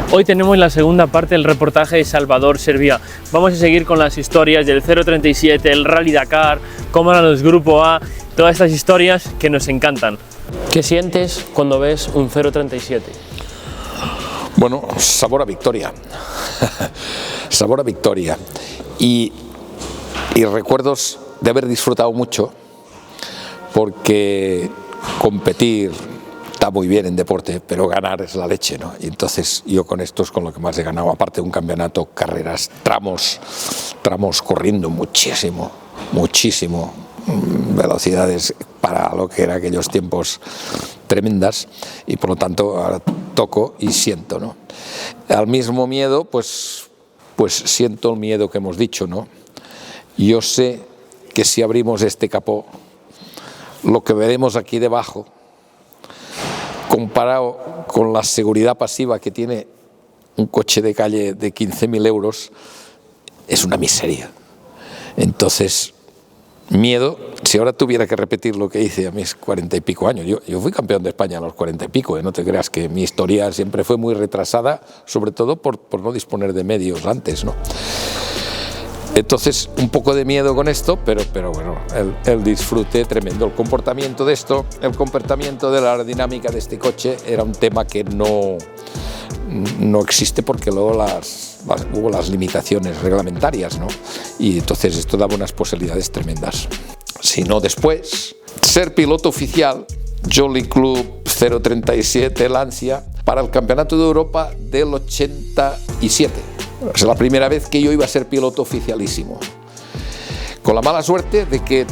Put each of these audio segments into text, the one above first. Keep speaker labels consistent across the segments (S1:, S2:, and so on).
S1: Hoy tenemos la segunda parte del reportaje de Salvador Servià. Vamos a seguir con las historias del 037, el Rally Dakar, cómo eran los Grupo A, todas estas historias que nos encantan. ¿Qué sientes cuando ves un 037?
S2: Bueno, sabor a victoria. Sabor a victoria. Y recuerdos de haber disfrutado mucho, porque competir está muy bien en deporte, pero ganar es la leche, ¿no? Y entonces yo con esto es con lo que más he ganado, aparte de un campeonato, carreras, tramos corriendo muchísimo, velocidades para lo que eran aquellos tiempos tremendas, y por lo tanto ahora toco y siento, ¿no? Al mismo miedo, pues siento el miedo que hemos dicho, ¿no? Yo sé que si abrimos este capó, lo que veremos aquí debajo, comparado con la seguridad pasiva que tiene un coche de calle de 15.000 euros, es una miseria. Entonces, miedo, si ahora tuviera que repetir lo que hice a mis 40 y pico años, yo fui campeón de España a los 40 y pico, no te creas que mi historia siempre fue muy retrasada, sobre todo por no disponer de medios antes, ¿no? Entonces, un poco de miedo con esto, pero bueno, el disfrute tremendo. El comportamiento de esto, el comportamiento de la aerodinámica de este coche era un tema que no existe, porque luego hubo las limitaciones reglamentarias, ¿no? Y entonces esto daba unas posibilidades tremendas. Si no, después, ser piloto oficial, Jolly Club 037 Lancia, para el Campeonato de Europa del 87. Es la primera vez que yo iba a ser piloto oficialísimo, con la mala suerte de que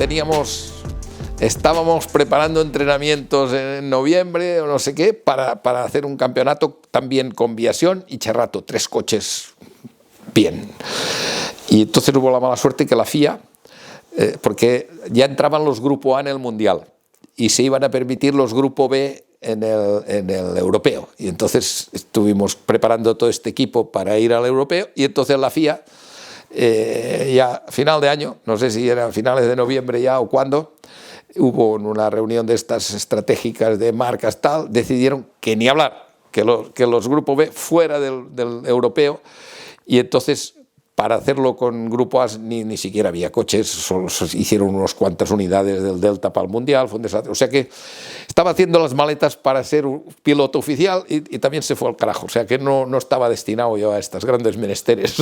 S2: estábamos preparando entrenamientos en noviembre o no sé qué para hacer un campeonato también con Viación y Cerrato, 3 coches bien. Y entonces hubo la mala suerte que la FIA, porque ya entraban los Grupo A en el Mundial y se iban a permitir los Grupo B en el europeo, y entonces estuvimos preparando todo este equipo para ir al europeo, y entonces la FIA ya a final de año, no sé si era a finales de noviembre ya o cuándo, hubo una reunión de estas estratégicas de marcas tal, decidieron que ni hablar, que los Grupo B fuera del europeo, y entonces para hacerlo con Grupo A ni siquiera había coches, solo se hicieron unas cuantas unidades del Delta para el Mundial, fue un desastre. O sea que estaba haciendo las maletas para ser un piloto oficial y también se fue al carajo. O sea que no estaba destinado yo a estas grandes menesteres.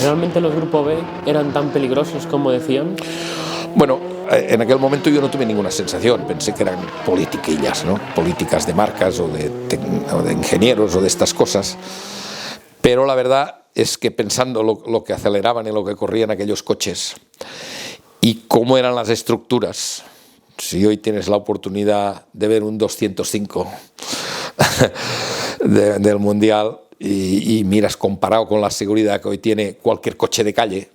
S1: ¿Realmente los Grupo B eran tan peligrosos como decían?
S2: Bueno, en aquel momento yo no tuve ninguna sensación, pensé que eran politiquillas, ¿no? Políticas de marcas o de ingenieros o de estas cosas, pero la verdad es que pensando lo que aceleraban y lo que corrían aquellos coches y cómo eran las estructuras, si hoy tienes la oportunidad de ver un 205 del Mundial y miras comparado con la seguridad que hoy tiene cualquier coche de calle,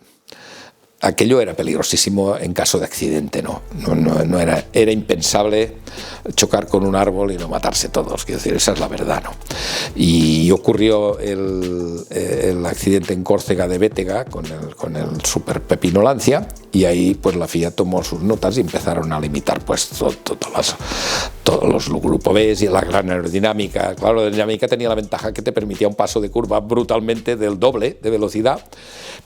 S2: aquello era peligrosísimo en caso de accidente, ¿no? Era impensable chocar con un árbol y no matarse todos, quiero decir, esa es la verdad, ¿no? Y ocurrió el accidente en Córcega de Bétega con el Super Pepino Lancia, y ahí pues la FIA tomó sus notas y empezaron a limitar pues todos los Grupo B y la gran aerodinámica. Claro, la aerodinámica tenía la ventaja que te permitía un paso de curva brutalmente del doble de velocidad,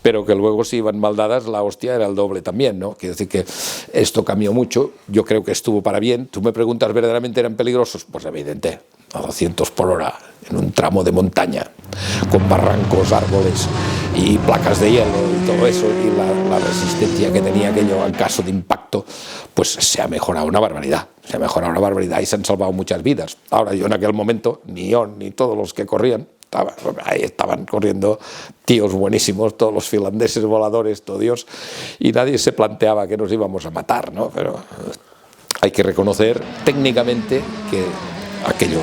S2: pero que luego si iban mal dadas la hostia era el doble también, ¿no? Quiero decir que esto cambió mucho, yo creo que estuvo para bien. Tú me preguntas, ¿verdaderamente eran peligrosos? Pues evidente, a 200 por hora en un tramo de montaña, con barrancos, árboles y placas de hielo y todo eso, y la resistencia que tenía aquello en caso de impacto, pues se ha mejorado una barbaridad, y se han salvado muchas vidas. Ahora, yo en aquel momento, ni yo ni todos los que corrían, ahí estaban corriendo tíos buenísimos, todos los finlandeses voladores, todo Dios, y nadie se planteaba que nos íbamos a matar, ¿no? Pero hay que reconocer técnicamente que aquello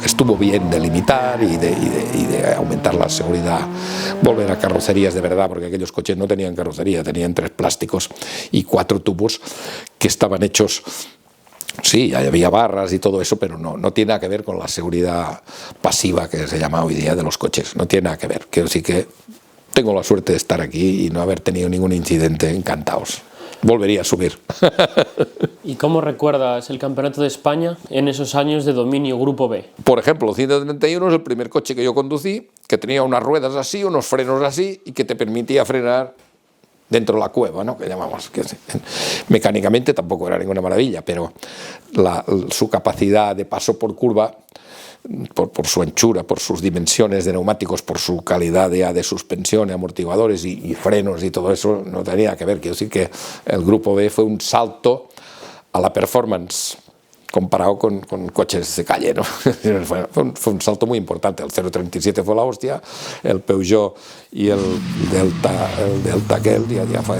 S2: estuvo bien de limitar y de aumentar la seguridad, volver a carrocerías de verdad, porque aquellos coches no tenían carrocería, tenían 3 plásticos y 4 tubos que estaban hechos. Sí, había barras y todo eso, pero no tiene nada que ver con la seguridad pasiva que se llama hoy día de los coches, no tiene nada que ver. Quiero decir que tengo la suerte de estar aquí y no haber tenido ningún incidente, encantados. volvería a subir.
S1: ¿Y cómo recuerdas el Campeonato de España en esos años de dominio Grupo B?
S2: Por ejemplo, el 131 es el primer coche que yo conducí, que tenía unas ruedas así, unos frenos así, y que te permitía frenar dentro de la cueva, ¿no? Que llamamos. Que mecánicamente tampoco era ninguna maravilla, pero su capacidad de paso por curva, por su anchura, por sus dimensiones de neumáticos, por su calidad de suspensión, amortiguadores y frenos y todo eso, no tenía que ver. Quiero decir que el Grupo B fue un salto a la performance comparado con coches de calle, ¿no? Fue un salto muy importante. El 037 fue la hostia, el Peugeot y el Delta aquel ya fue,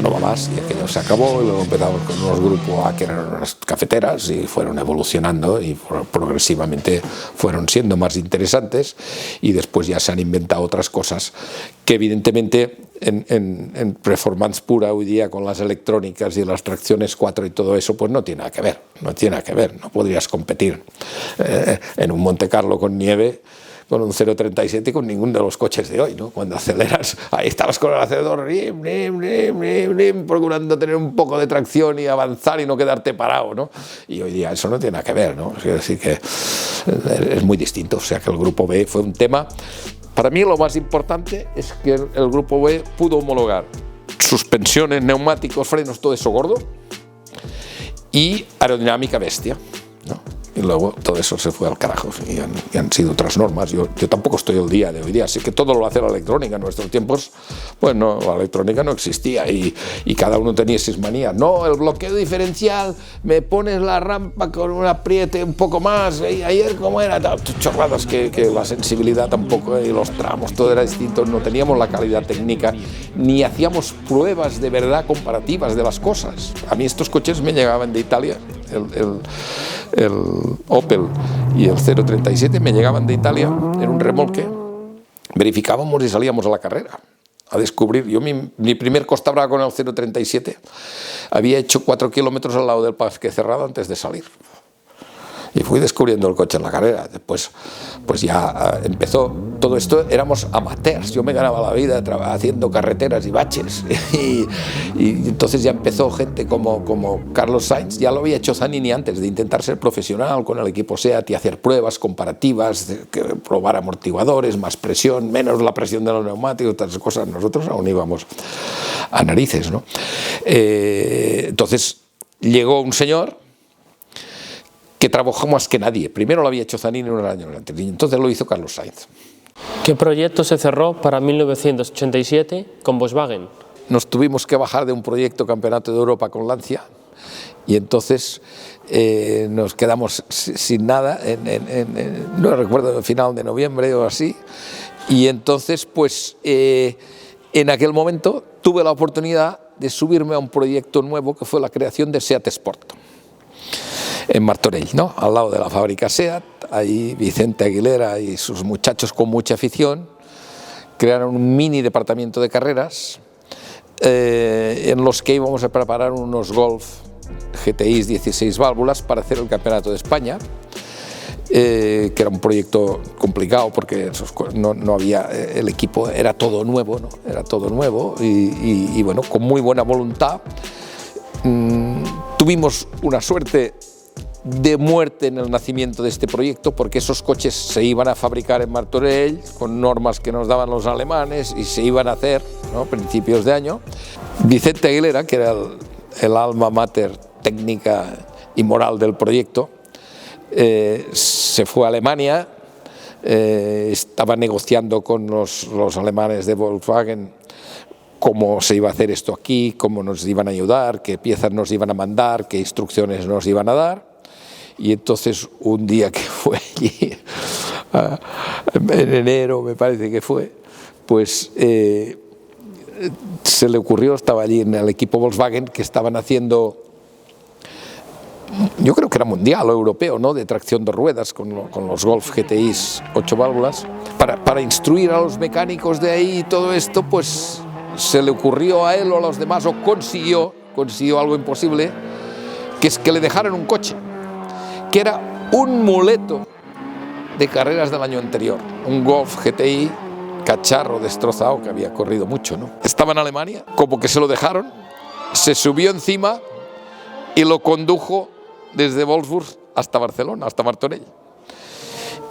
S2: no va más, y aquello se acabó, y luego empezamos con unos grupos A que eran unas cafeteras y fueron evolucionando y progresivamente fueron siendo más interesantes, y después ya se han inventado otras cosas que evidentemente en performance pura hoy día con las electrónicas y las tracciones 4 y todo eso, pues no tiene nada que ver, no podrías competir en un Monte Carlo con nieve con un 037 y con ninguno de los coches de hoy, ¿no? Cuando aceleras, ahí estabas con el acelerador, procurando tener un poco de tracción y avanzar y no quedarte parado, ¿no? Y hoy día eso no tiene nada que ver, ¿no? Es decir, que es muy distinto. O sea que el Grupo B fue un tema. Para mí lo más importante es que el Grupo B pudo homologar suspensiones, neumáticos, frenos, todo eso gordo, y aerodinámica bestia, ¿no? Y luego todo eso se fue al carajo y han sido otras normas. Yo tampoco estoy al día de hoy día, así que todo lo hace la electrónica. En nuestros tiempos, pues no, la electrónica no existía y cada uno tenía sus manías. No, el bloqueo diferencial, me pones la rampa con un apriete un poco más, ayer cómo era, chorradas, que la sensibilidad tampoco, y los tramos, todo era distinto, no teníamos la calidad técnica, ni hacíamos pruebas de verdad comparativas de las cosas. A mí estos coches me llegaban de Italia, el Opel y el 037 me llegaban de Italia en un remolque, verificábamos y salíamos a la carrera a descubrir. Yo mi primer Costa Brava con el 037 había hecho 4 kilómetros al lado del Parque Cerrado antes de salir. Y fui descubriendo el coche en la carrera. Después, pues ya empezó todo esto, éramos amateurs. Yo me ganaba la vida haciendo carreteras y baches. Y entonces ya empezó gente como Carlos Sainz. Ya lo había hecho Zanini antes de intentar ser profesional con el equipo SEAT y hacer pruebas comparativas, probar amortiguadores, más presión, menos la presión de los neumáticos, otras cosas. Nosotros aún íbamos a narices, ¿no? Entonces llegó un señor que trabajó más que nadie. Primero lo había hecho Zanini un año antes, y entonces lo hizo Carlos Sainz.
S1: ¿Qué proyecto se cerró para 1987 con Volkswagen?
S2: Nos tuvimos que bajar de un proyecto Campeonato de Europa con Lancia, y entonces nos quedamos sin nada, no recuerdo, el final de noviembre o así, y entonces pues en aquel momento tuve la oportunidad de subirme a un proyecto nuevo que fue la creación de SEAT Sport en Martorell, ¿no? Al lado de la fábrica SEAT. Ahí Vicente Aguilera y sus muchachos con mucha afición crearon un mini departamento de carreras en los que íbamos a preparar unos Golf GTIs 16 válvulas para hacer el Campeonato de España, que era un proyecto complicado porque no había, el equipo era todo nuevo, ¿no? Era todo nuevo y bueno, con muy buena voluntad. Tuvimos una suerte de muerte en el nacimiento de este proyecto, porque esos coches se iban a fabricar en Martorell con normas que nos daban los alemanes y se iban a hacer, ¿no?, principios de año. Vicente Aguilera, que era el alma mater técnica y moral del proyecto, se fue a Alemania, estaba negociando con los alemanes de Volkswagen cómo se iba a hacer esto aquí, cómo nos iban a ayudar, qué piezas nos iban a mandar, qué instrucciones nos iban a dar. Y entonces un día que fue allí, en enero me parece que fue, pues se le ocurrió, estaba allí en el equipo Volkswagen, que estaban haciendo, yo creo que era mundial o europeo, ¿no?, de tracción de ruedas con los Golf GTIs 8 válvulas, para instruir a los mecánicos de ahí y todo esto, pues se le ocurrió a él o a los demás, o consiguió algo imposible, que es que le dejaran un coche que era un muleto de carreras del año anterior, un Golf GTI cacharro destrozado que había corrido mucho, ¿no? Estaba en Alemania, como que se lo dejaron, se subió encima y lo condujo desde Wolfsburg hasta Barcelona, hasta Martorell.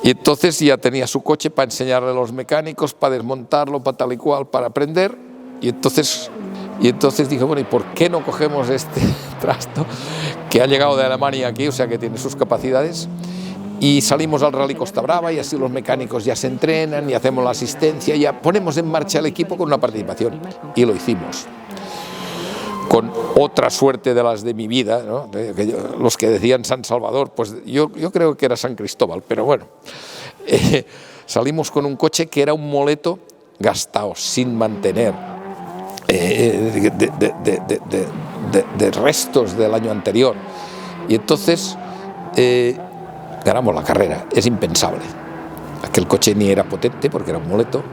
S2: Y entonces ya tenía su coche para enseñarle a los mecánicos, para desmontarlo, para tal y cual, para aprender. Y entonces dije, bueno, ¿y por qué no cogemos este trasto que ha llegado de Alemania aquí, o sea que tiene sus capacidades? Y salimos al Rally Costa Brava y así los mecánicos ya se entrenan y hacemos la asistencia, y ya ponemos en marcha el equipo con una participación. Y lo hicimos. Con otra suerte de las de mi vida, ¿no? Los que decían San Salvador, pues yo creo que era San Cristóbal, pero bueno, salimos con un coche que era un moleto gastado, sin mantener, de restos del año anterior, y entonces ganamos la carrera. Es impensable. Aquel coche ni era potente porque era un moleto,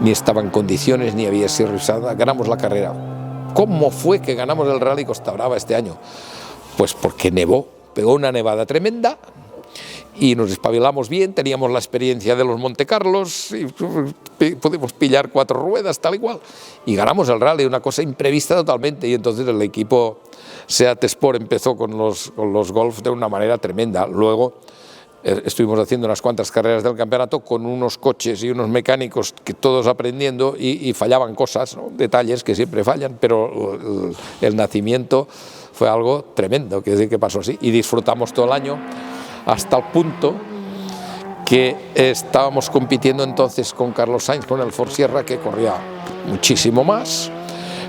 S2: ni estaba en condiciones, ni había sido revisada. Ganamos la carrera. ¿Cómo fue que ganamos el Rally Costa Brava este año? Pues porque nevó, pegó una nevada tremenda y nos espabilamos bien, teníamos la experiencia de los Monte Carlos y pudimos pillar 4 ruedas, tal y cual, y ganamos el rally, una cosa imprevista totalmente. Y entonces el equipo Seat Sport empezó con los Golf de una manera tremenda. Luego estuvimos haciendo unas cuantas carreras del campeonato con unos coches y unos mecánicos que todos aprendiendo, y fallaban cosas, ¿no? Detalles que siempre fallan, pero el nacimiento fue algo tremendo, que pasó así, y disfrutamos todo el año hasta el punto que estábamos compitiendo entonces con Carlos Sainz, con el Ford Sierra, que corría muchísimo más,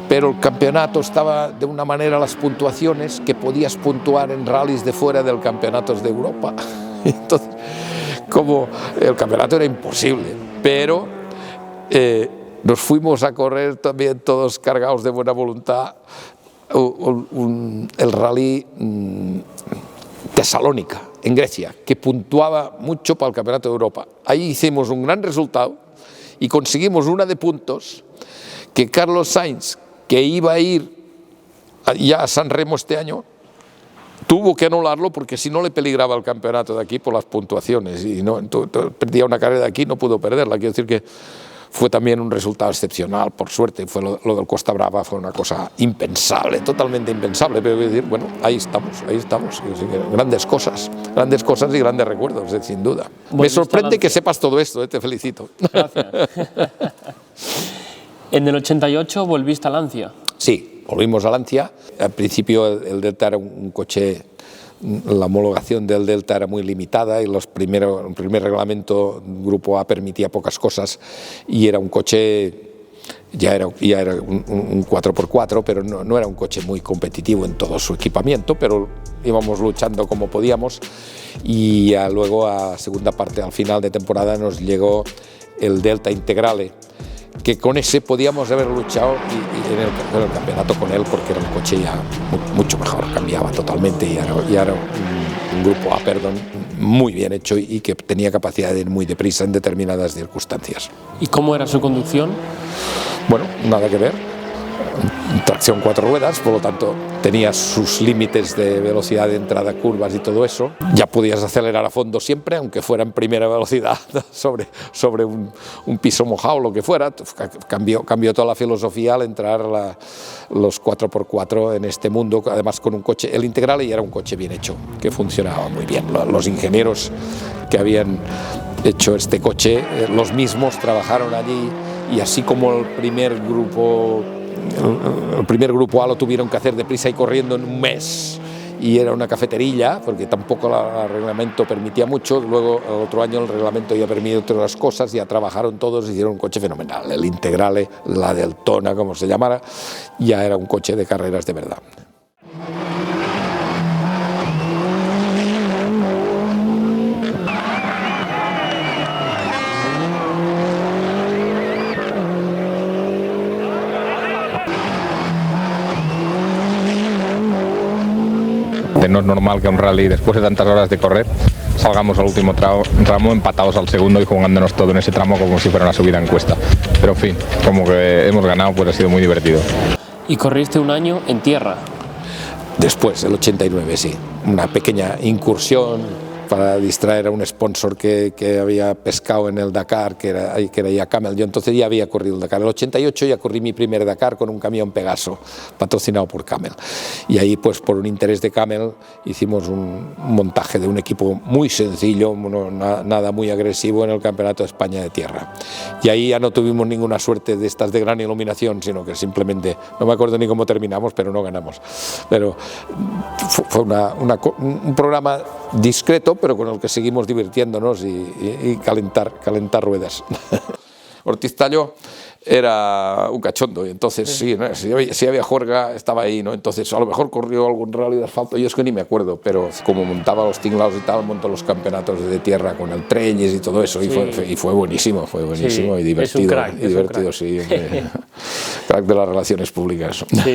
S2: pero el campeonato estaba de una manera, las puntuaciones, que podías puntuar en rallies de fuera del campeonatos de Europa. Entonces, como el campeonato era imposible, pero nos fuimos a correr también todos cargados de buena voluntad el rally Tesalónica, en Grecia, que puntuaba mucho para el campeonato de Europa. Ahí hicimos un gran resultado y conseguimos una de puntos que Carlos Sainz, que iba a ir ya a San Remo este año, tuvo que anularlo porque si no le peligraba el campeonato de aquí por las puntuaciones, y no, perdía una carrera de aquí, no pudo perderla. Quiero decir que fue también un resultado excepcional, por suerte. Fue lo del Costa Brava fue una cosa impensable, totalmente impensable, pero quiero decir, bueno, ahí estamos. Grandes cosas y grandes recuerdos, sin duda. Me sorprende que sepas todo esto, te felicito. Gracias.
S1: En el 88 volviste a Lancia.
S2: Sí, volvimos a Lancia. Al principio el Delta era un coche, la homologación del Delta era muy limitada, y el primer reglamento Grupo A permitía pocas cosas, y era un coche, ya era un 4x4, pero no era un coche muy competitivo en todo su equipamiento, pero íbamos luchando como podíamos. Y ya luego, a segunda parte, al final de temporada, nos llegó el Delta Integrale, que con ese podíamos haber luchado en el campeonato con él, porque era un coche ya mucho mejor, cambiaba totalmente, y era un Grupo A, muy bien hecho, y que tenía capacidad de ir muy deprisa en determinadas circunstancias.
S1: ¿Y cómo era su conducción?
S2: Bueno, nada que ver. Tracción 4 ruedas, por lo tanto tenía sus límites de velocidad de entrada, curvas y todo eso. Ya podías acelerar a fondo siempre, aunque fuera en primera velocidad sobre un piso mojado o lo que fuera. Cambió toda la filosofía al entrar los 4x4 en este mundo, además con un coche, el Integrale, y era un coche bien hecho, que funcionaba muy bien. Los ingenieros que habían hecho este coche, los mismos trabajaron allí, y así como el primer grupo A lo tuvieron que hacer deprisa y corriendo en un mes, y era una cafeterilla, porque tampoco el reglamento permitía mucho. Luego, el otro año, el reglamento ya permitía otras cosas, ya trabajaron todos, hicieron un coche fenomenal. El Integrale, la Deltona, como se llamara, ya era un coche de carreras de verdad.
S3: No es normal que un rally, después de tantas horas de correr, salgamos al último tramo empatados al segundo y jugándonos todo en ese tramo como si fuera una subida en cuesta. Pero en fin, como que hemos ganado, pues ha sido muy divertido.
S1: ¿Y corriste un año en tierra?
S2: Después, el 89, sí. Una pequeña incursión para distraer a un sponsor que había pescado en el Dakar, que era ya Camel. Yo entonces ya había corrido el Dakar. En el 88 ya corrí mi primer Dakar con un camión Pegaso, patrocinado por Camel. Y ahí, pues por un interés de Camel, hicimos un montaje de un equipo muy sencillo, nada muy agresivo en el Campeonato de España de Tierra. Y ahí ya no tuvimos ninguna suerte de estas de gran iluminación, sino que simplemente, no me acuerdo ni cómo terminamos, pero no ganamos. Pero fue un programa discreto, pero con el que seguimos divirtiéndonos y calentar ruedas. Ortiz Tallo era un cachondo y entonces sí, ¿no? si había juerga estaba ahí, ¿no? Entonces a lo mejor corrió algún rally de asfalto, yo es que ni me acuerdo, pero como montaba los tinglados y tal, montó los campeonatos de tierra con el Treñes y todo eso, sí. y fue buenísimo sí, y divertido,
S1: es un crack,
S2: divertido, sí, crack de las relaciones públicas. Sí.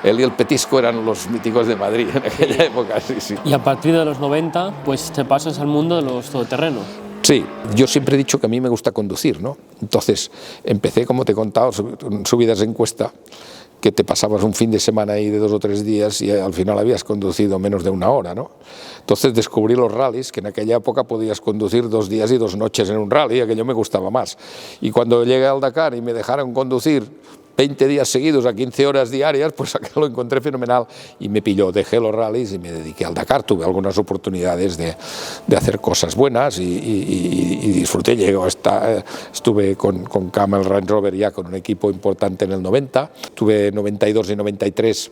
S2: Él y el Petisco eran los míticos de Madrid en aquella época, sí.
S1: Y a partir de los 90, pues te pasas al mundo de los todoterrenos.
S2: Sí, yo siempre he dicho que a mí me gusta conducir, ¿no? Entonces empecé, como te he contado, subidas en cuesta, que te pasabas un fin de semana ahí de 2 o 3 días y al final habías conducido menos de 1 hora, ¿no? Entonces descubrí los rallies, que en aquella época podías conducir 2 días y 2 noches en un rally, aquello me gustaba más. Y cuando llegué al Dakar y me dejaron conducir 20 días seguidos a 15 horas diarias, pues aquello lo encontré fenomenal y me pilló. Dejé los rallies y me dediqué al Dakar. Tuve algunas oportunidades de hacer cosas buenas y disfruté. Estuve con Camel Range Rover ya con un equipo importante en el 90. Tuve 92 y 93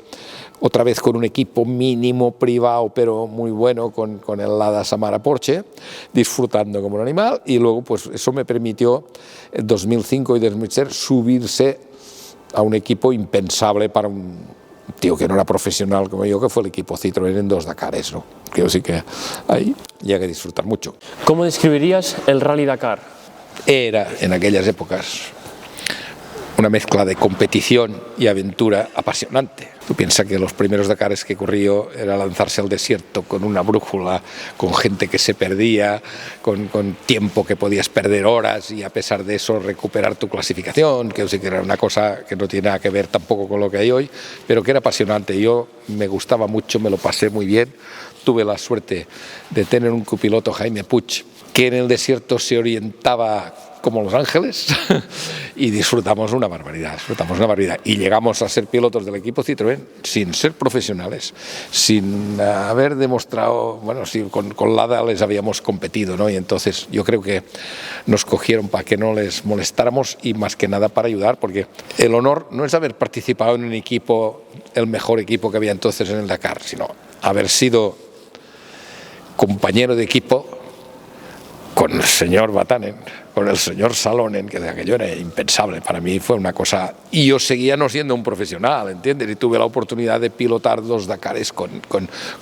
S2: otra vez con un equipo mínimo privado pero muy bueno con el Lada Samara Porsche, disfrutando como un animal, y luego pues eso me permitió en 2005 y 2006 subirse a un equipo impensable para un tío que no era profesional como yo, que fue el equipo Citroën en 2 Dakares, ¿no? Creo sí que ahí llegué a disfrutar mucho.
S1: ¿Cómo describirías el Rally Dakar?
S2: Era en aquellas épocas una mezcla de competición y aventura apasionante. Tú piensas que los primeros Dakares que corrí yo era lanzarse al desierto con una brújula, con gente que se perdía, con tiempo que podías perder horas y a pesar de eso recuperar tu clasificación, que sí que era una cosa que no tiene nada que ver tampoco con lo que hay hoy, pero que era apasionante. Yo me gustaba mucho, me lo pasé muy bien. Tuve la suerte de tener un copiloto, Jaime Puig, que en el desierto se orientaba como Los Ángeles y disfrutamos una barbaridad. Y llegamos a ser pilotos del equipo Citroën sin ser profesionales, sin haber demostrado, bueno, sí, con Lada les habíamos competido, ¿no? Y entonces yo creo que nos cogieron para que no les molestáramos y más que nada para ayudar, porque el honor no es haber participado en un equipo, el mejor equipo que había entonces en el Dakar, sino haber sido compañero de equipo con el señor Vatanen, con el señor Salonen, que de aquello era impensable. Para mí fue una cosa... Y yo seguía no siendo un profesional, ¿entiendes? Y tuve la oportunidad de pilotar 2 Dakares con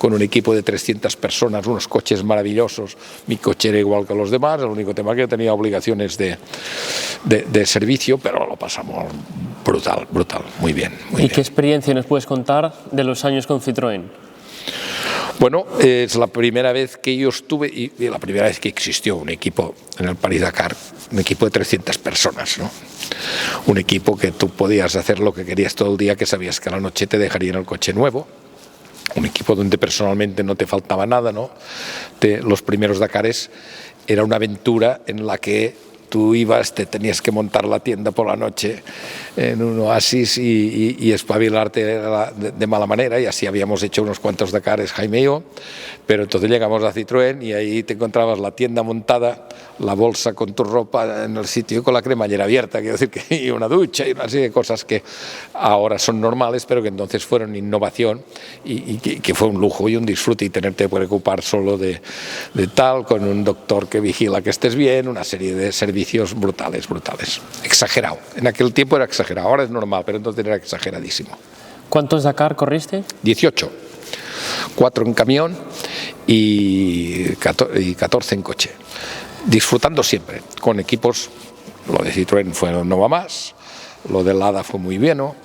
S2: un equipo de 300 personas, unos coches maravillosos. Mi coche era igual que los demás, el único tema que yo tenía obligaciones de servicio, pero lo pasamos brutal, muy bien.
S1: ¿Y qué experiencia nos puedes contar de los años con Citroën?
S2: Bueno, es la primera vez que yo estuve y la primera vez que existió un equipo en el París-Dakar, un equipo de 300 personas, ¿no? Un equipo que tú podías hacer lo que querías todo el día, que sabías que a la noche te dejarían el coche nuevo. Un equipo donde personalmente no te faltaba nada, ¿no? Los primeros Dakares era una aventura en la que tú ibas, te tenías que montar la tienda por la noche en un oasis y espabilarte de mala manera, y así habíamos hecho unos cuantos Dakares, Jaime y yo, pero entonces llegamos a Citroën y ahí te encontrabas la tienda montada, la bolsa con tu ropa en el sitio con la cremallera abierta, quiero decir, y una ducha y una serie de cosas que ahora son normales, pero que entonces fueron innovación y que fue un lujo y un disfrute, y tenerte que preocupar solo de tal, con un doctor que vigila que estés bien, una serie de servicios brutales. Exagerado. En aquel tiempo era exagerado, ahora es normal, pero entonces era exageradísimo.
S1: ¿Cuántos Dakar corriste?
S2: 18. 4 en camión y 14 en coche. Disfrutando siempre, con equipos. Lo de Citroën fue no va más, lo de Lada fue muy bueno,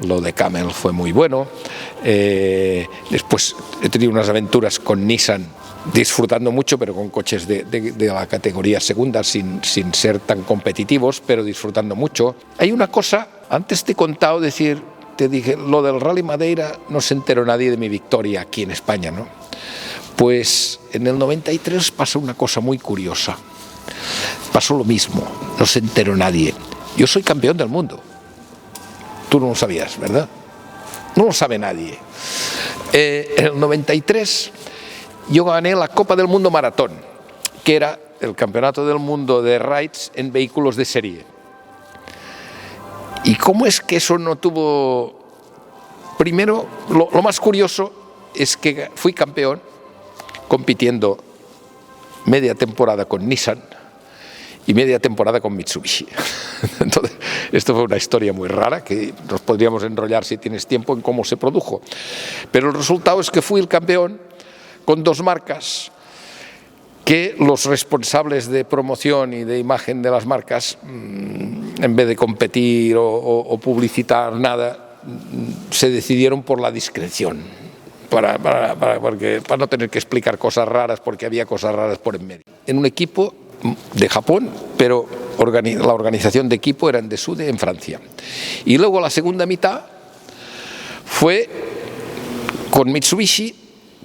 S2: lo de Camel fue muy bueno. Después he tenido unas aventuras con Nissan, disfrutando mucho, pero con coches de la categoría segunda, sin ser tan competitivos, pero disfrutando mucho. Hay una cosa, antes te he contado, te dije, lo del Rally Madeira no se enteró nadie de mi victoria aquí en España, ¿no? Pues en el 93 pasó una cosa muy curiosa. Pasó lo mismo, no se enteró nadie. Yo soy campeón del mundo. Tú no lo sabías, ¿verdad? No lo sabe nadie. En el 93 yo gané la Copa del Mundo Maratón, que era el campeonato del mundo de rides en vehículos de serie. ¿Y cómo es que eso no tuvo...? Primero, lo más curioso es que fui campeón compitiendo media temporada con Nissan y media temporada con Mitsubishi. Entonces, esto fue una historia muy rara que nos podríamos enrollar si tienes tiempo en cómo se produjo. Pero el resultado es que fui el campeón con dos marcas que los responsables de promoción y de imagen de las marcas, en vez de competir o publicitar nada, se decidieron por la discreción, para no tener que explicar cosas raras, porque había cosas raras por en medio. En un equipo de Japón, pero la organización de equipo era en Desude, en Francia. Y luego la segunda mitad fue con Mitsubishi,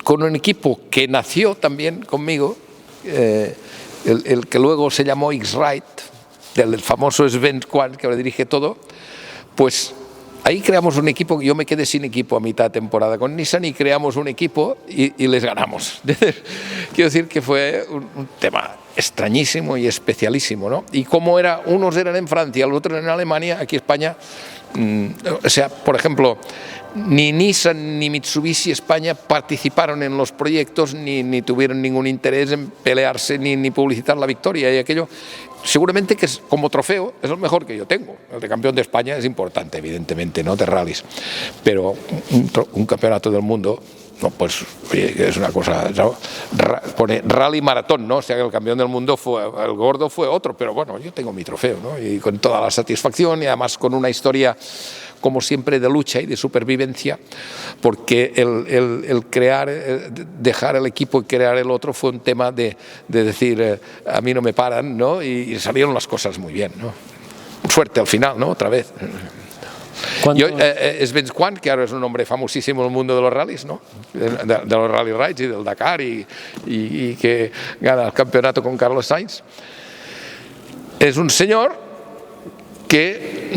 S2: con un equipo que nació también conmigo, el que luego se llamó X-Ride, del famoso Sven Kwan, que ahora dirige todo. Pues ahí creamos un equipo. Yo me quedé sin equipo a mitad de temporada con Nissan y creamos un equipo y les ganamos. Quiero decir que fue un tema extrañísimo y especialísimo, ¿no? Y como era, unos eran en Francia, los otros en Alemania, aquí en España, o sea, por ejemplo, ni Nissan ni Mitsubishi España participaron en los proyectos ni tuvieron ningún interés en pelearse ni publicitar la victoria, y aquello seguramente que como trofeo es el mejor que yo tengo. El de campeón de España es importante, evidentemente, ¿no?, de rallies, pero un campeonato del mundo, no, pues oye, es una cosa, ¿no? Pone rally maratón, ¿no? O sea que el campeón del mundo el gordo fue otro, pero bueno, yo tengo mi trofeo, ¿no? Y con toda la satisfacción, y además con una historia como siempre de lucha y de supervivencia, porque el crear, dejar el equipo y crear el otro fue un tema de decir, a mí no me paran, ¿no? Y salieron las cosas muy bien, ¿no? Suerte al final, ¿no? Otra vez. Sven Kwan, que ahora es un hombre famosísimo en el mundo de los rallies, ¿no? De los rally rides y del Dakar, y que gana el campeonato con Carlos Sainz, es un señor que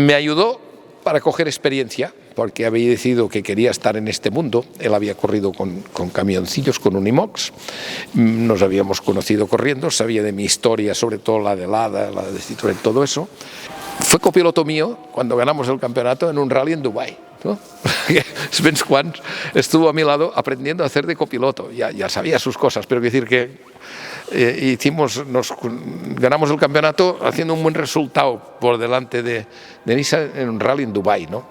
S2: me ayudó para coger experiencia, porque había decidido que quería estar en este mundo. Él había corrido con camioncillos, con Unimox, nos habíamos conocido corriendo, sabía de mi historia, sobre todo la de Lada, la de Citroën, todo eso. Fue copiloto mío cuando ganamos el campeonato en un rally en Dubái, ¿no? Sven Kwan estuvo a mi lado aprendiendo a hacer de copiloto, ya sabía sus cosas, pero quiero decir que ganamos el campeonato haciendo un buen resultado por delante de Nissan en un rally en Dubái, ¿no?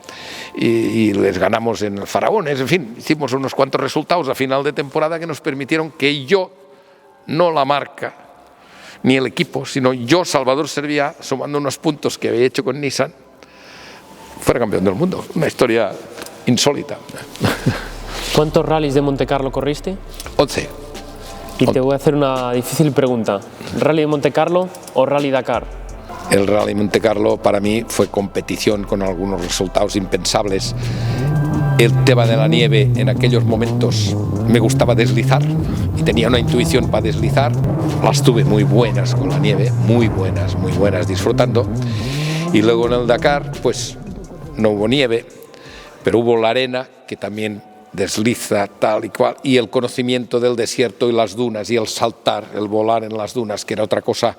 S2: Y les ganamos en el Faraones, en fin, hicimos unos cuantos resultados a final de temporada que nos permitieron que yo, no la marca ni el equipo, sino yo, Salvador Servià, sumando unos puntos que había hecho con Nissan, fuera campeón del mundo. Una historia insólita.
S1: ¿Cuántos rallies de Montecarlo corriste?
S2: 11.
S1: Y te voy a hacer una difícil pregunta. ¿Rally de Montecarlo o Rally Dakar?
S2: El Rally Montecarlo para mí fue competición con algunos resultados impensables. El tema de la nieve, en aquellos momentos me gustaba deslizar y tenía una intuición para deslizar. Las tuve muy buenas con la nieve, muy buenas, disfrutando. Y luego en el Dakar, pues no hubo nieve, pero hubo la arena, que también desliza tal y cual, y el conocimiento del desierto y las dunas, y el saltar, el volar en las dunas, que era otra cosa.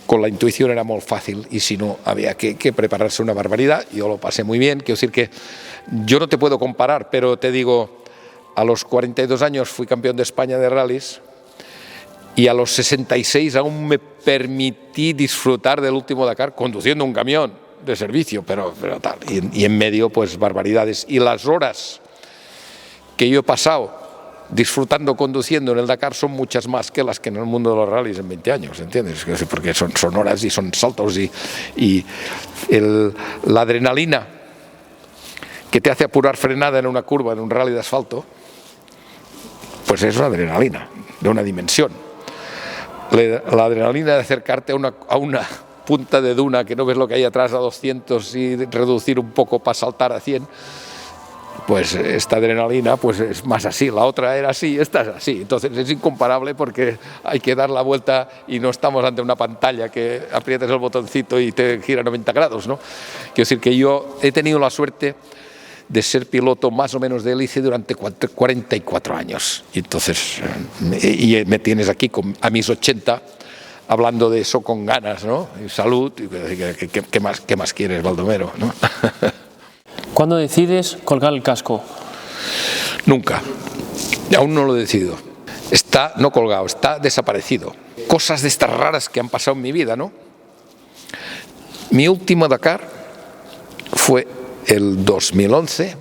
S2: Con la intuición era muy fácil, y si no, había que prepararse una barbaridad. Yo lo pasé muy bien. Quiero decir que yo no te puedo comparar, pero te digo, a los 42 años fui campeón de España de rallies, y a los 66 aún me permití disfrutar del último Dakar conduciendo un camión de servicio, pero tal, y en medio pues barbaridades. Y las horas que yo he pasado disfrutando conduciendo en el Dakar son muchas más que las que en el mundo de los rallies en 20 años, ¿entiendes? Porque son horas y son saltos, y la adrenalina que te hace apurar frenada en una curva en un rally de asfalto, pues es una adrenalina de una dimensión. La adrenalina de acercarte a una punta de duna que no ves lo que hay atrás a 200 y reducir un poco para saltar a 100, pues esta adrenalina pues es más así, la otra era así, esta es así. Entonces es incomparable porque hay que dar la vuelta y no estamos ante una pantalla que aprietes el botoncito y te gira 90 grados, ¿no? Quiero decir que yo he tenido la suerte de ser piloto más o menos de hélice durante 44 años. Y entonces, y me tienes aquí a mis 80 hablando de eso con ganas, ¿no? Y salud, ¿qué más quieres, Baldomero, ¿no?
S1: ¿Cuándo decides colgar el casco?
S2: Nunca. Aún no lo he decidido. Está no colgado, está desaparecido. Cosas de estas raras que han pasado en mi vida, ¿no? Mi último Dakar fue el 2011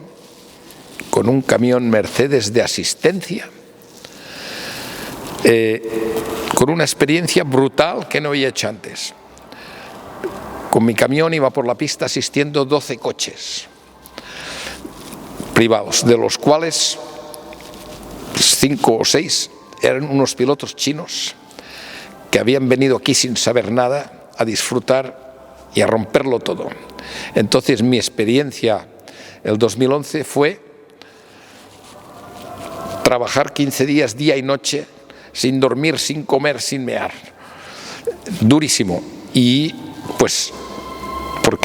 S2: con un camión Mercedes de asistencia, con una experiencia brutal que no había hecho antes. Con mi camión iba por la pista asistiendo 12 coches privados, de los cuales 5 o 6 eran unos pilotos chinos que habían venido aquí sin saber nada a disfrutar y a romperlo todo. Entonces mi experiencia el 2011 fue trabajar 15 días día y noche sin dormir, sin comer, sin mear. Durísimo. Y pues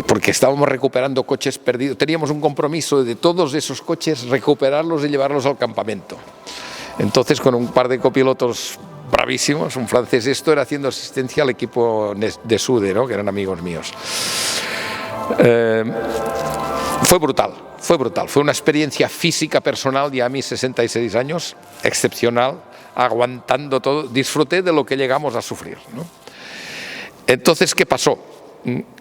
S2: porque estábamos recuperando coches perdidos. Teníamos un compromiso de todos esos coches recuperarlos y llevarlos al campamento. Entonces con un par de copilotos bravísimos, un francés, esto era haciendo asistencia al equipo de Sude, ¿no? Que eran amigos míos. Fue brutal, fue una experiencia física personal ya a mis 66 años, excepcional, aguantando todo, disfruté de lo que llegamos a sufrir, ¿no? Entonces, ¿qué pasó?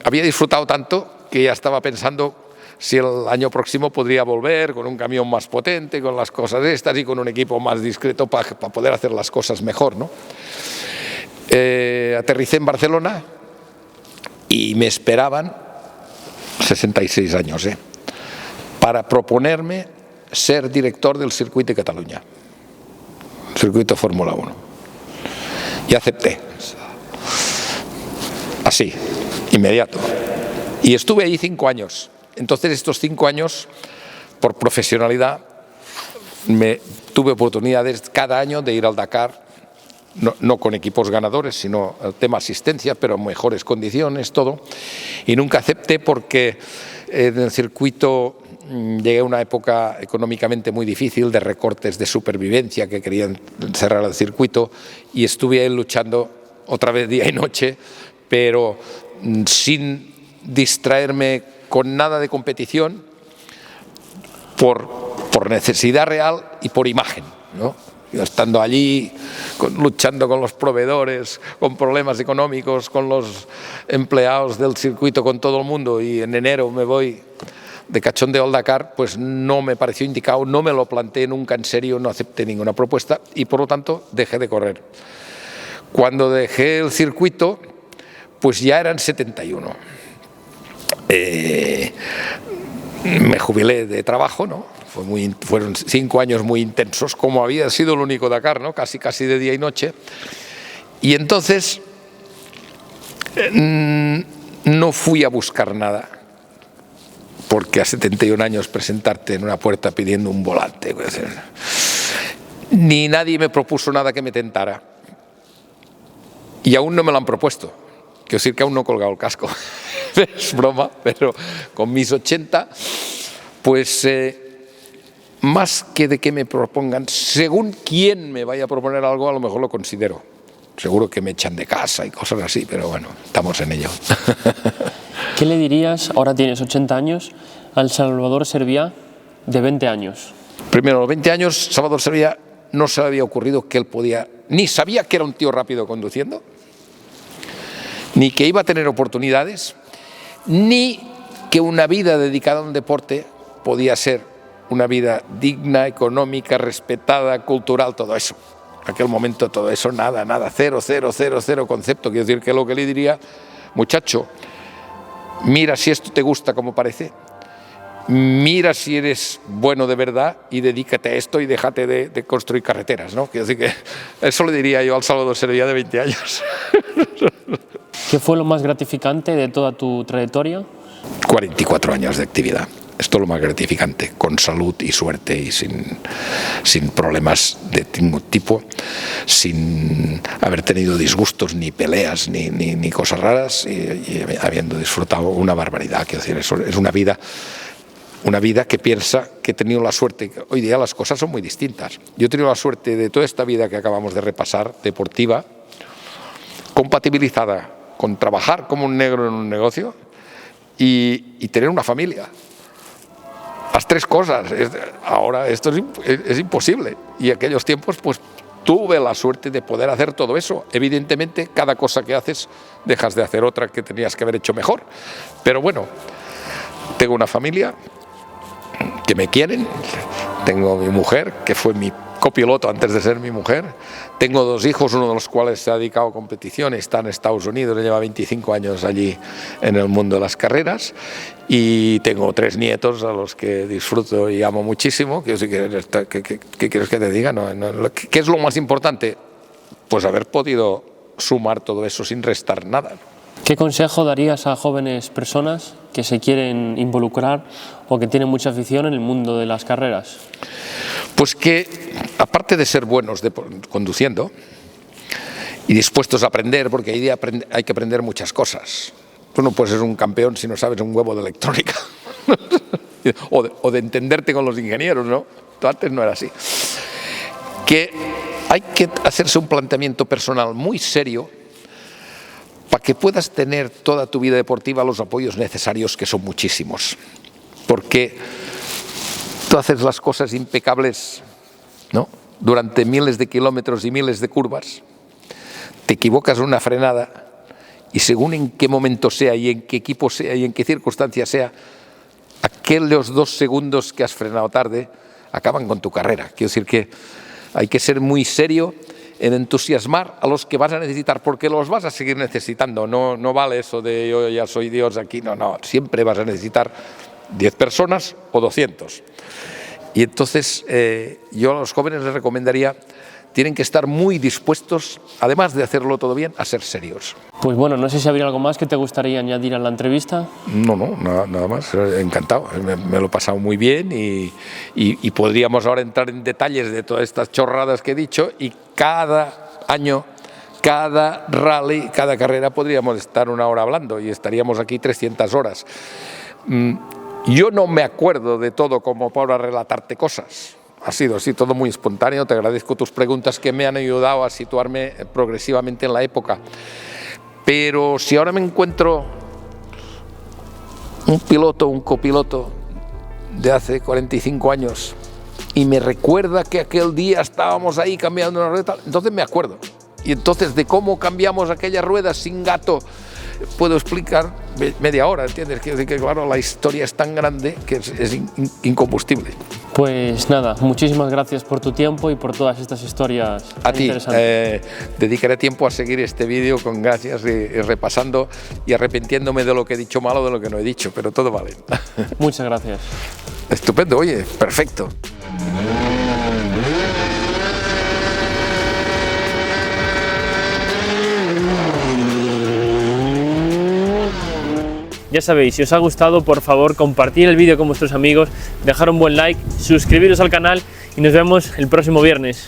S2: Había disfrutado tanto que ya estaba pensando si el año próximo podría volver con un camión más potente, con las cosas estas y con un equipo más discreto para poder hacer las cosas mejor, ¿no? Aterricé en Barcelona y me esperaban 66 años, para proponerme ser director del circuito de Cataluña, circuito Fórmula 1. Y acepté. Así, inmediato. Y estuve ahí 5 años. Entonces estos 5 años, por profesionalidad, tuve oportunidades cada año de ir al Dakar, no con equipos ganadores, sino el tema asistencia, pero en mejores condiciones, todo. Y nunca acepté porque en el circuito llegué a una época económicamente muy difícil, de recortes de supervivencia que querían cerrar el circuito, y estuve ahí luchando otra vez día y noche, pero sin distraerme con nada de competición, por necesidad real y por imagen, ¿no? Yo estando allí, luchando con los proveedores, con problemas económicos, con los empleados del circuito, con todo el mundo, y en enero me voy de cachondeo al Dakar, pues no me pareció indicado, no me lo planteé nunca en serio, no acepté ninguna propuesta y por lo tanto dejé de correr. Cuando dejé el circuito, pues ya eran 71. Me jubilé de trabajo, ¿no? Fueron 5 años muy intensos, como había sido el único Dakar, ¿no? Casi de día y noche. Y entonces no fui a buscar nada, porque a 71 años presentarte en una puerta pidiendo un volante, pues, ni nadie me propuso nada que me tentara. Y aún no me lo han propuesto. Quiero decir que aún no he colgado el casco. Es broma, pero con mis 80, pues más que de que me propongan, según quién me vaya a proponer algo, a lo mejor lo considero. Seguro que me echan de casa y cosas así, pero bueno, estamos en ello.
S1: ¿Qué le dirías, ahora tienes 80 años, al Salvador Servià de 20 años?
S2: Primero, a los 20 años, Salvador Servià no se le había ocurrido que él podía, ni sabía que era un tío rápido conduciendo, ni que iba a tener oportunidades, ni que una vida dedicada a un deporte podía ser una vida digna, económica, respetada, cultural, todo eso. En aquel momento todo eso, nada, cero concepto. Quiero decir que lo que le diría, muchacho, mira si esto te gusta como parece, mira si eres bueno de verdad y dedícate a esto y déjate de construir carreteras, ¿no? Quiero decir que eso le diría yo al Salvador Servià de 20 años.
S1: ¿Qué fue lo más gratificante de toda tu trayectoria?
S2: 44 años de actividad. Esto es lo más gratificante, con salud y suerte y sin problemas de ningún tipo, sin haber tenido disgustos, ni peleas, ni cosas raras, y habiendo disfrutado una barbaridad. Quiero decir, eso es una vida que piensa que he tenido la suerte. Hoy día las cosas son muy distintas. Yo he tenido la suerte de toda esta vida que acabamos de repasar, deportiva, compatibilizada con trabajar como un negro en un negocio y tener una familia. Las tres cosas. Ahora esto es imposible. Y en aquellos tiempos pues tuve la suerte de poder hacer todo eso. Evidentemente cada cosa que haces dejas de hacer otra que tenías que haber hecho mejor. Pero bueno, tengo una familia que me quieren, tengo mi mujer, que fue mi copiloto antes de ser mi mujer, tengo dos hijos, uno de los cuales se ha dedicado a competición, está en Estados Unidos, lleva 25 años allí en el mundo de las carreras, y tengo 3 nietos a los que disfruto y amo muchísimo. ¿Qué quieres que te diga? ¿Qué es lo más importante? Pues haber podido sumar todo eso sin restar nada.
S1: ¿Qué consejo darías a jóvenes personas que se quieren involucrar o que tienen mucha afición en el mundo de las carreras?
S2: Pues que, aparte de ser buenos conduciendo y dispuestos a aprender, porque hay que aprender muchas cosas. Tú no puedes ser un campeón si no sabes un huevo de electrónica o de entenderte con los ingenieros, ¿no? Antes no era así. Que hay que hacerse un planteamiento personal muy serio para que puedas tener toda tu vida deportiva los apoyos necesarios, que son muchísimos. Porque tú haces las cosas impecables, ¿no?, durante miles de kilómetros y miles de curvas, te equivocas en una frenada y según en qué momento sea y en qué equipo sea y en qué circunstancia sea, aquellos 2 segundos que has frenado tarde acaban con tu carrera. Quiero decir que hay que ser muy serio en entusiasmar a los que vas a necesitar, porque los vas a seguir necesitando. No vale eso de yo ya soy Dios aquí, no, siempre vas a necesitar 10 personas o 200. Y entonces yo a los jóvenes les recomendaría, tienen que estar muy dispuestos, además de hacerlo todo bien, a ser serios.
S1: Pues bueno, no sé si habría algo más que te gustaría añadir a la entrevista.
S2: No, nada más, encantado, me lo he pasado muy bien y podríamos ahora entrar en detalles de todas estas chorradas que he dicho, y cada año, cada rally, cada carrera podríamos estar 1 hora hablando y estaríamos aquí 300 horas. Yo no me acuerdo de todo como para relatarte cosas. Ha sido así, todo muy espontáneo. Te agradezco tus preguntas que me han ayudado a situarme progresivamente en la época. Pero si ahora me encuentro un piloto, un copiloto de hace 45 años y me recuerda que aquel día estábamos ahí cambiando una rueda, entonces me acuerdo. Y entonces de cómo cambiamos aquellas ruedas sin gato puedo explicar media hora, ¿entiendes? Quiero decir que claro, la historia es tan grande que es incombustible.
S1: Pues nada, muchísimas gracias por tu tiempo y por todas estas historias
S2: a ti,
S1: interesantes.
S2: Dedicaré tiempo a seguir este vídeo con gracias y repasando y arrepintiéndome de lo que he dicho mal o de lo que no he dicho, pero todo vale.
S1: Muchas gracias.
S2: Estupendo, oye, perfecto.
S1: Ya sabéis, si os ha gustado, por favor, compartir el vídeo con vuestros amigos, dejar un buen like, suscribiros al canal y nos vemos el próximo viernes.